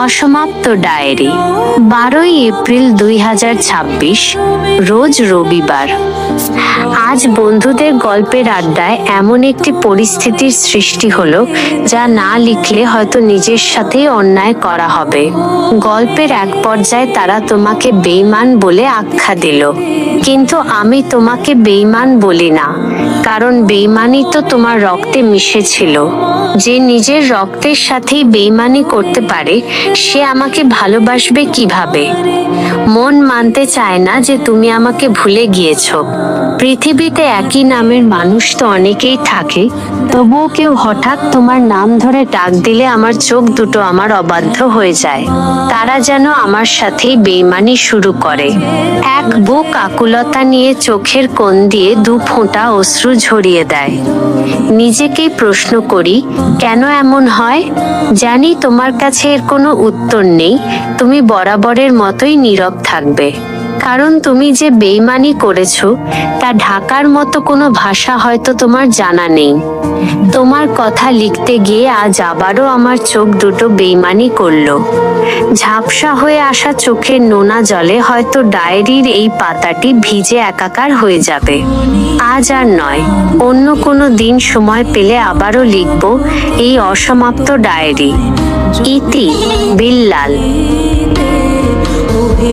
অসমাপ্ত diary. 12ই April 2026, রোজ রবিবার। আজ বন্ধুদের গল্পের আড্ডায় এমন একটি পরিস্থিতির সৃষ্টি হলো যা না লিখলে হয়তো নিজের সাথেই অন্যায় করা হবে। গল্পের এক পর্যায়ে তারা তোমাকে বেঈমান বলে আখ্যা দিল, কিন্তু আমি তোমাকে বেঈমান বলি না, কারণ বেঈমানি তো তোমার রক্তে মিশেছিল। যে নিজের রক্তের সাথেই বেঈমানি করতে পারে সে আমাকে ভালোবাসবে কিভাবে? মন মানতে চায় না যে তুমি আমাকে ভুলে গিয়েছো। পৃথিবীতে একই নামের মানুষ তো অনেকেই থাকে, তবুও কেউ হঠাৎ তোমার নাম ধরে ডাক দিলে আমার চোখ দুটো আমার অবাধ্য হয়ে যায়। তারা যেন আমার সাথেই বেঈমানি শুরু করে। এক বুক আকুলতা নিয়ে চোখের কোণ দিয়ে 2 ফোঁটা অশ্রু ঝরিয়ে দেয়। নিজেকেই প্রশ্ন করি, কেন এমন হয়? জানি তোমার কাছে এর কোনো উত্তর নেই, তুমি বরাবরের মতোই নীরব থাকবে, কারণ তুমি যে বেঈমানি করেছো তা ঢাকার মতো কোনো ভাষা হয়তো তোমার জানা নেই। তোমার কথা লিখতে গিয়ে আজ আবারও আমার চোখ দুটো বেঈমানি করলো। ঝাপসা হয়ে আসা চোখের নোনা জলে হয়তো ডায়েরির এই পাতাটি ভিজে একাকার হয়ে যাবে। আজ আর নয়, অন্য কোনো দিন সময় পেলে আবারও লিখব এই অসমাপ্ত ডায়েরি। ইতি, বিল্লাল।